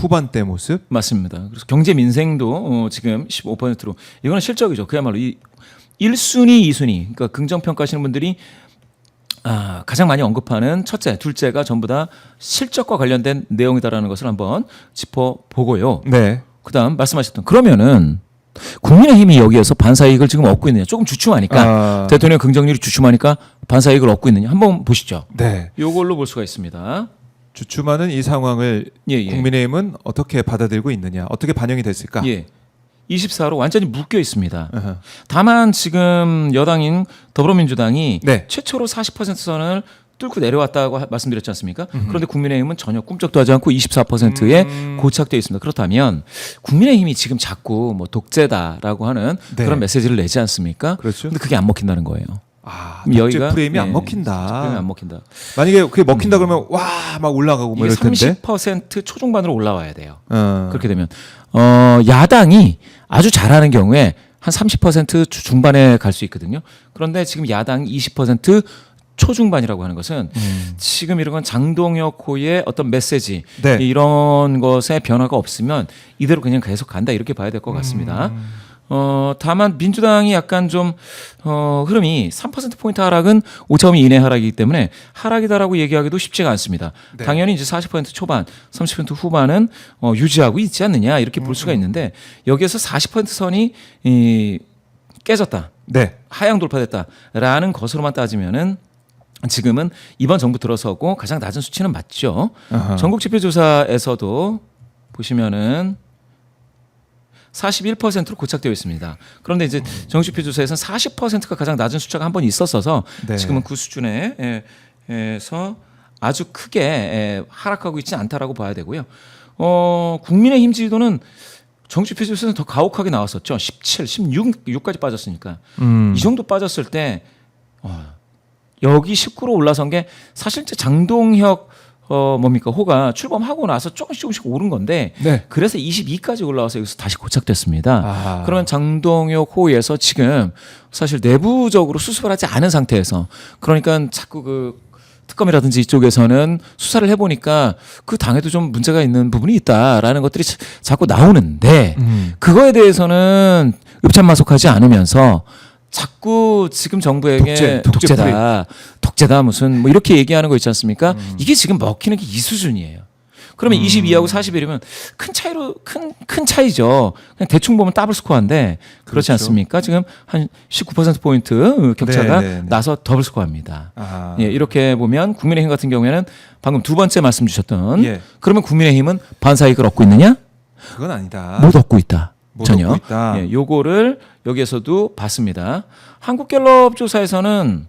후반대 모습 맞습니다. 그래서 경제 민생도 지금 15%로 이거는 실적이죠. 그야말로 이 1순위, 2순위 그러니까 긍정평가하시는 분들이 가장 많이 언급하는 첫째, 둘째가 전부 다 실적과 관련된 내용이다라는 것을 한번 짚어보고요. 네. 그다음 말씀하셨던 그러면은 국민의힘이 여기에서 반사이익을 지금 얻고 있느냐? 조금 주춤하니까 대통령 긍정률이 주춤하니까 반사이익을 얻고 있느냐? 한번 보시죠. 네. 이걸로 볼 수가 있습니다. 주춤하는 이 상황을 예. 국민의힘은 어떻게 받아들이고 있느냐? 어떻게 반영이 됐을까? 예. 24로 완전히 묶여 있습니다. 어허. 다만 지금 여당인 더불어민주당이 네. 최초로 40% 선을 뚫고 내려왔다고 말씀드렸지 않습니까? 그런데 국민의힘은 전혀 꿈쩍도 하지 않고 24%에 고착되어 있습니다. 그렇다면 국민의힘이 지금 자꾸 뭐 독재다라고 하는 네. 그런 메시지를 내지 않습니까? 그렇죠. 근데 그게 안 먹힌다는 거예요. 독재 프레임이 안 먹힌다. 프레임이 안 먹힌다. 만약에 그게 먹힌다 그러면 와 막 올라가고 뭐 이게 이럴 텐데. 30% 초중반으로 올라와야 돼요. 그렇게 그렇게 되면 야당이 아주 잘하는 경우에 한 30% 중반에 갈 수 있거든요. 그런데 지금 야당이 20% 초중반이라고 하는 것은 지금 이런 건 장동혁 호의 어떤 메시지 네. 이런 것에 변화가 없으면 이대로 그냥 계속 간다 이렇게 봐야 될 것 같습니다. 다만 민주당이 약간 좀 흐름이 3%포인트 하락은 5차범위 이내 하락이기 때문에 하락이다라고 얘기하기도 쉽지가 않습니다. 네. 당연히 이제 40% 초반, 30% 후반은 유지하고 있지 않느냐 이렇게 볼 수가 있는데 여기에서 40% 선이 깨졌다. 네. 하향 돌파됐다라는 것으로만 따지면은 지금은 이번 정부 들어서고 가장 낮은 수치는 맞죠. 아하. 전국 지표조사에서도 보시면은 41%로 고착되어 있습니다. 그런데 이제 전국지표조사에서는 40%가 가장 낮은 숫자가 한 번 있었어서 네. 지금은 그 수준에서 아주 크게 하락하고 있지 않다라고 봐야 되고요. 국민의힘 지지도는 전국지표조사에서는 더 가혹하게 나왔었죠. 17, 16까지 빠졌으니까 이 정도 빠졌을 때 여기 19로 올라선 게 사실 이제 장동혁 호가 출범하고 나서 조금씩 오른 건데 네. 그래서 22까지 올라와서 여기서 다시 고착됐습니다. 아하. 그러면 장동혁 호에서 지금 사실 내부적으로 수습을 하지 않은 상태에서 그러니까 자꾸 그 특검이라든지 이쪽에서는 수사를 해보니까 그 당에도 좀 문제가 있는 부분이 있다라는 것들이 자꾸 나오는데 그거에 대해서는 읍참마속하지 않으면서 자꾸 지금 정부에게 독재다 무슨 뭐 이렇게 얘기하는 거 있지 않습니까? 이게 지금 먹히는 게 이 수준이에요. 그러면 22하고 41이면 큰 차이죠. 그냥 대충 보면 더블 스코어인데 그렇지 그렇죠. 않습니까? 지금 한 19% 격차가 네. 나서 더블 스코어입니다. 아하. 예, 이렇게 보면 국민의힘 같은 경우에는 방금 두 번째 말씀 주셨던 예. 그러면 국민의힘은 반사이익을 얻고 있느냐? 그건 아니다. 못 얻고 있다. 못 전혀. 얻고 있다. 예, 요거를 여기에서도 봤습니다. 한국갤럽 조사는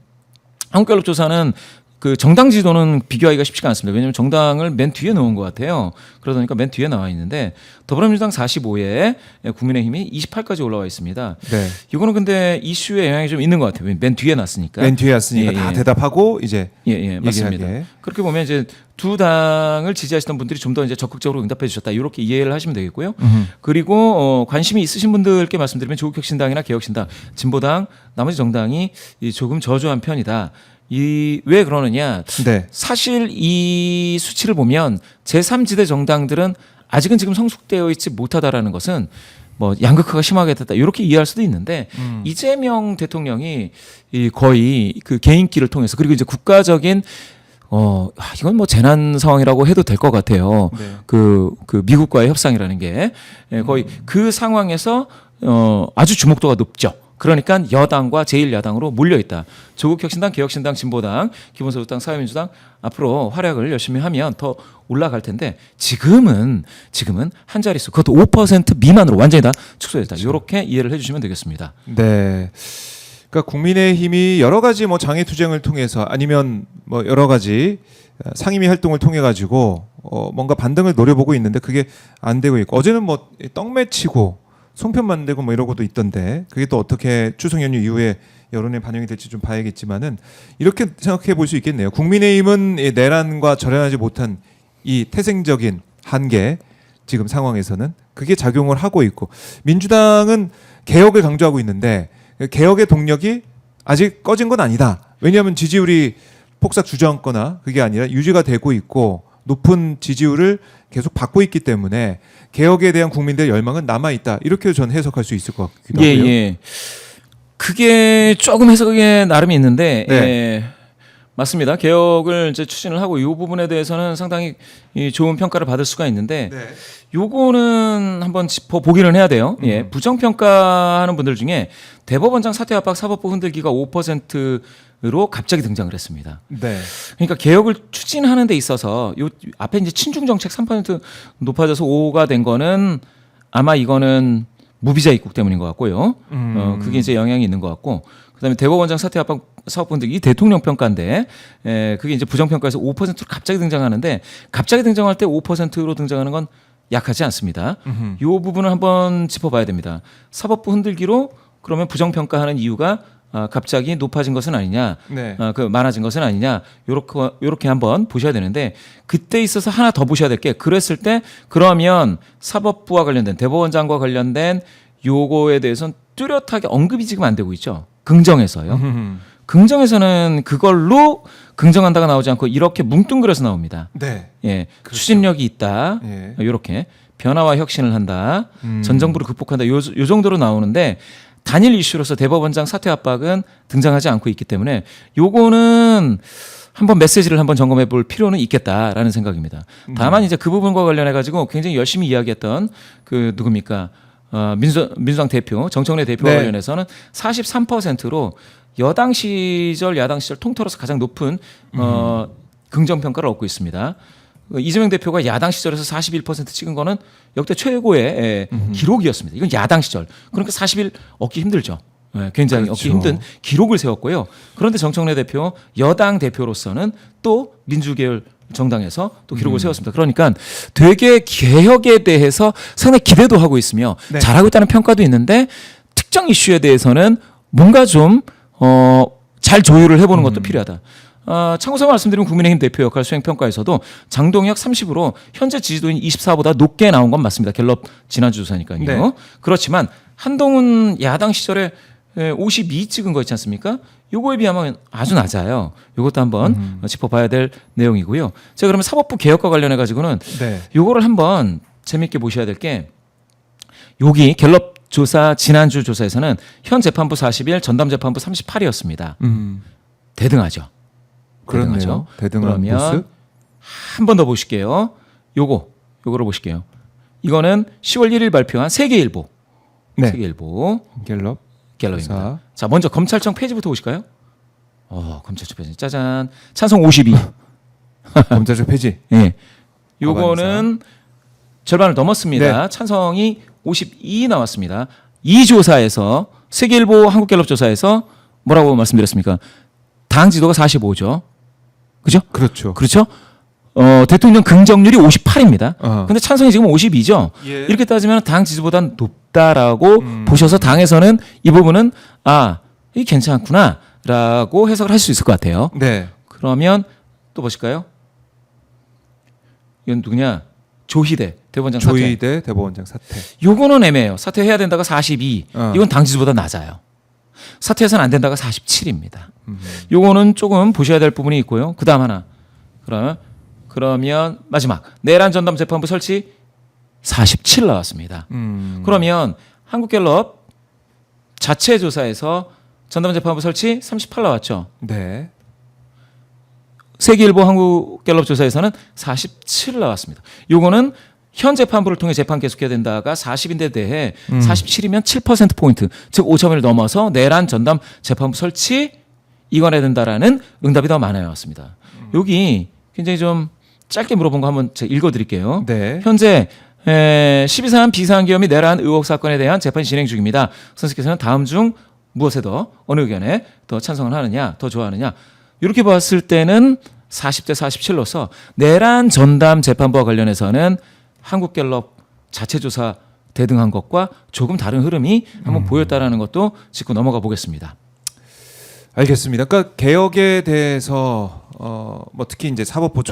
그 정당 지도는 비교하기가 쉽지가 않습니다. 왜냐하면 정당을 맨 뒤에 놓은 것 같아요. 그러다 보니까 맨 뒤에 나와 있는데 더불어민주당 45에 국민의힘이 28까지 올라와 있습니다. 네. 이거는 근데 이슈에 영향이 좀 있는 것 같아요. 맨 뒤에 놨으니까. 맨 뒤에 왔으니까 예, 다 예. 대답하고 이제 예, 맞습니다. 얘기하게. 그렇게 보면 이제 두 당을 지지하시던 분들이 좀 더 이제 적극적으로 응답해 주셨다. 이렇게 이해를 하시면 되겠고요. 그리고 관심이 있으신 분들께 말씀드리면 조국혁신당이나 개혁신당, 진보당, 나머지 정당이 조금 저조한 편이다. 왜 그러느냐? 네. 사실 이 수치를 보면 제3지대 정당들은 아직은 지금 성숙되어 있지 못하다라는 것은 뭐 양극화가 심하게 됐다 이렇게 이해할 수도 있는데 이재명 대통령이 거의 그 개인기를 통해서 그리고 이제 국가적인 이건 뭐 재난 상황이라고 해도 될 것 같아요. 네. 그 미국과의 협상이라는 게 거의 그 상황에서 아주 주목도가 높죠. 그러니까 여당과 제1야당으로 몰려있다. 조국혁신당, 개혁신당, 진보당, 기본소득당, 사회민주당 앞으로 활약을 열심히 하면 더 올라갈 텐데 지금은 한 자릿수 그것도 5% 미만으로 완전히 다 축소됐다. 이렇게 이해를 해주시면 되겠습니다. 네. 그러니까 국민의힘이 여러 가지 뭐 장애 투쟁을 통해서 아니면 뭐 여러 가지 상임위 활동을 통해 가지고 뭔가 반등을 노려보고 있는데 그게 안 되고 있고 어제는 뭐 떡매치고 송편 만들고 뭐 이러고도 있던데 그게 또 어떻게 추석 연휴 이후에 여론에 반영이 될지 좀 봐야겠지만은 이렇게 생각해 볼 수 있겠네요. 국민의힘은 이 내란과 절연하지 못한 이 태생적인 한계 지금 상황에서는 그게 작용을 하고 있고 민주당은 개혁을 강조하고 있는데 개혁의 동력이 아직 꺼진 건 아니다. 왜냐하면 지지율이 폭삭 주저앉거나 그게 아니라 유지가 되고 있고 높은 지지율을 계속 받고 있기 때문에 개혁에 대한 국민들의 열망은 남아 있다. 이렇게 저는 해석할 수 있을 것 같기도 예, 하고요. 예. 그게 조금 해석에 나름이 있는데 네. 예, 맞습니다. 개혁을 이제 추진을 하고 이 부분에 대해서는 상당히 좋은 평가를 받을 수가 있는데 네. 요거는 한번 짚어 보기는 해야 돼요. 예, 부정평가하는 분들 중에 대법원장 사퇴 압박 사법부 흔들기가 5%로 갑자기 등장을 했습니다. 네. 그러니까 개혁을 추진하는 데 있어서 요 앞에 이제 친중 정책 3% 높아져서 5가 된 거는 아마 이거는 무비자 입국 때문인 것 같고요. 그게 이제 영향이 있는 것 같고, 그다음에 대법원장 사퇴 압박 사법분들 이 대통령 평가인데, 그게 이제 부정평가에서 5%로 갑자기 등장하는데, 갑자기 등장할 때 5%로 등장하는 건 약하지 않습니다. 이 부분을 한번 짚어봐야 됩니다. 사법부 흔들기로 그러면 부정평가하는 이유가 갑자기 높아진 것은 아니냐, 네. 그 많아진 것은 아니냐, 요렇게 한번 보셔야 되는데, 그때 있어서 하나 더 보셔야 될 게, 그랬을 때 그러면 사법부와 관련된 대법원장과 관련된 요거에 대해서는 뚜렷하게 언급이 지금 안 되고 있죠. 긍정에서요. 긍정에서는 그걸로 긍정한다가 나오지 않고 이렇게 뭉뚱그려서 나옵니다. 네. 예, 그렇죠. 추진력이 있다. 예. 이렇게 변화와 혁신을 한다. 전 정부를 극복한다. 요 정도로 나오는데 단일 이슈로서 대법원장 사퇴 압박은 등장하지 않고 있기 때문에 요거는 한번 메시지를 한번 점검해 볼 필요는 있겠다라는 생각입니다. 다만 이제 그 부분과 관련해 가지고 굉장히 열심히 이야기했던 그 누굽니까? 민주당 대표 정청래 대표와 네. 관련해서는 43%로 여당 시절 야당 시절 통틀어서 가장 높은 긍정 평가를 얻고 있습니다. 이재명 대표가 야당 시절에서 41% 찍은 거는 역대 최고의 기록이었습니다. 이건 야당 시절. 그러니까 41 얻기 힘들죠. 굉장히 그렇죠. 얻기 힘든 기록을 세웠고요. 그런데 정청래 대표 여당 대표로서는 또 민주계열 정당에서 또 기록을 세웠습니다. 그러니까 되게 개혁에 대해서 상당히 기대도 하고 있으며 네. 잘하고 있다는 평가도 있는데 특정 이슈에 대해서는 뭔가 좀 잘 조율을 해보는 것도 필요하다. 참고서 말씀드린 국민의힘 대표 역할 수행 평가에서도 장동혁 30으로 현재 지지도인 24보다 높게 나온 건 맞습니다. 갤럽 지난주 조사니까요. 네. 그렇지만 한동훈 야당 시절에 52 찍은 거 있지 않습니까? 요거에 비하면 아주 낮아요. 요것도 한번 짚어봐야 될 내용이고요. 제가 그러면 사법부 개혁과 관련해 가지고는 네. 요거를 한번 재밌게 보셔야 될 게 여기 갤럽 조사 지난주 조사에서는 현 재판부 40일 전담 재판부 38이었습니다. 대등하죠. 그렇네요. 대등한 그러면 모습. 한 번 더 보실게요. 요거를 보실게요. 이거는 10월 1일 발표한 세계일보. 네. 세계일보 갤럽. 갤럽입니다. 조사. 자, 먼저 검찰청 페이지부터 보실까요? 검찰청 페이지. 짜잔. 찬성 52. 검찰청 폐지. 예. 요거는 절반을 넘었습니다. 네. 찬성이 52 나왔습니다. 이 조사에서 세계일보 한국갤럽 조사에서 뭐라고 말씀드렸습니까? 당 지도가 45죠. 그죠? 그렇죠. 그렇죠? 대통령 긍정률이 58입니다. 어. 근데 찬성이 지금 52죠. 예. 이렇게 따지면 당 지지보다는 높다라고 보셔서 당에서는 이 부분은 이게 괜찮구나라고 해석을 할 수 있을 것 같아요. 네. 그러면 또 보실까요? 이건 누구냐? 조희대 대법원장 사퇴. 조희대 대법원장 사퇴. 요거는 애매해요. 사퇴해야 된다가 42. 어. 이건 당 지지보다 낮아요. 사퇴해서는 안 된다가 47입니다. 요거는 조금 보셔야 될 부분이 있고요. 그다음 하나. 그러면 마지막 내란 전담 재판부 설치 47 나왔습니다. 그러면 한국갤럽 자체 조사에서 전담 재판부 설치 38 나왔죠. 네. 세계일보 한국갤럽 조사에서는 47 나왔습니다. 요거는 현 재판부를 통해 재판 계속해야 된다가 40인데 대해 47이면 7% 포인트, 즉 5점을 넘어서 내란 전담 재판부 설치 이관해야 된다라는 응답이 더 많아 왔습니다. 여기 굉장히 좀 짧게 물어본 거 한번 제가 읽어드릴게요. 네. 현재 12사안 비사안기업 및 내란 의혹 사건에 대한 재판이 진행 중입니다. 선생님께서는 다음 중 무엇에 더 어느 의견에 더 찬성을 하느냐, 더 좋아하느냐 이렇게 봤을 때는 40대 47로서 내란 전담 재판부와 관련해서는 한국갤럽 자체 조사 대등한 것과 조금 다른 흐름이 한번 보였다라는 것도 짚고 넘어가 보겠습니다. 알겠습니다. 그러니까 개혁에 대해서 뭐 특히 이제 사법부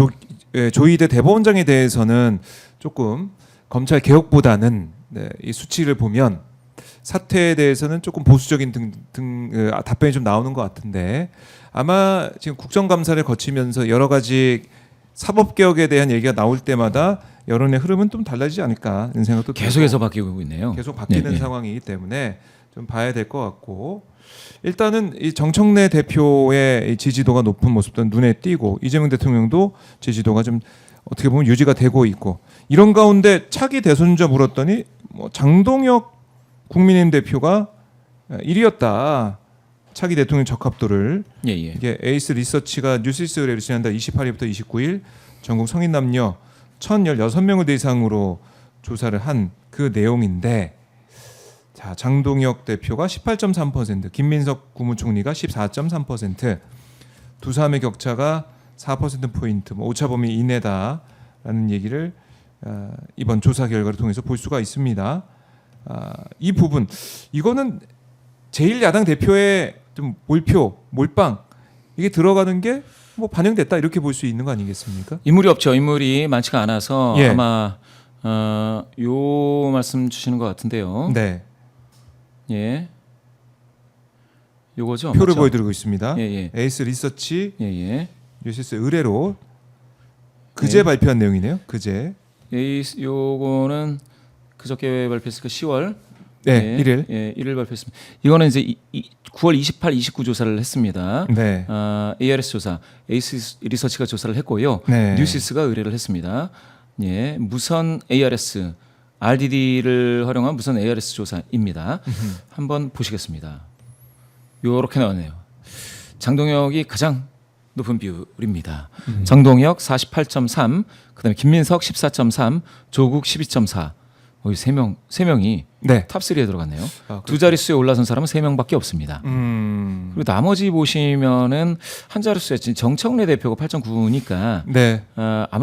조희대 대법원장에 대해서는 조금 검찰 개혁보다는 이 수치를 보면 사퇴에 대해서는 조금 보수적인 답변이 좀 나오는 것 같은데 아마 지금 국정감사를 거치면서 여러 가지 사법 개혁에 대한 얘기가 나올 때마다 여론의 흐름은 좀 달라지지 않을까 이런 생각도 계속해서 들고 바뀌고 있네요. 계속 바뀌는 네, 네. 상황이기 때문에 좀 봐야 될 것 같고 일단은 이 정청래 대표의 이 지지도가 높은 모습도 눈에 띄고 이재명 대통령도 지지도가 좀 어떻게 보면 유지가 되고 있고 이런 가운데 차기 대선주자 물었더니 뭐 장동혁 국민의힘 대표가 1위였다. 차기 대통령 적합도를 예, 예. 이게 에이스 리서치가 뉴시스 의뢰로 지난달 28일부터 29일 전국 성인 남녀 1,016명을 대상으로 조사를 한 그 내용인데 자, 장동혁 대표가 18.3%, 김민석 국무총리가 14.3%, 두 사람의 격차가 4% 포인트, 뭐 오차 범위 이내다라는 얘기를 이번 조사 결과를 통해서 볼 수가 있습니다. 이 부분 이거는 제1야당 대표의 좀 몰빵 이게 들어가는 게 뭐 반영됐다 이렇게 볼 수 있는 거 아니겠습니까? 인물이 없죠. 인물이 많지가 않아서 예. 아마 요 말씀 주시는 것 같은데요. 네, 예. 요거죠. 표를 맞죠? 보여드리고 있습니다. 예, 예. 에이스 리서치 예, 예. 뉴시스 의뢰로 그제 네. 발표한 내용이네요. 그제 요거는 그저께 발표했으니까 10월 네, 1일. 예, 1일 발표했습니다. 이거는 이제 9월 28, 29 조사를 했습니다. 네. ARS 조사, 에이스 리서치가 조사를 했고요. 네. 뉴시스가 의뢰를 했습니다. 예, 무선 ARS, RDD를 활용한 무선 ARS 조사입니다. 한번 보시겠습니다. 요렇게 나왔네요. 장동혁이 가장 높은 비율입니다. 장동혁 48.3, 그다음에 김민석 14.3, 조국 12.4. 세 명이 네. 탑 3에 들어갔네요. 아, 두 자릿수에 올라선 사람은 3명밖에 없습니다. 그리고 나머지 보시면은 한 자릿수에 정청래 대표가 8.9니까 네. 아마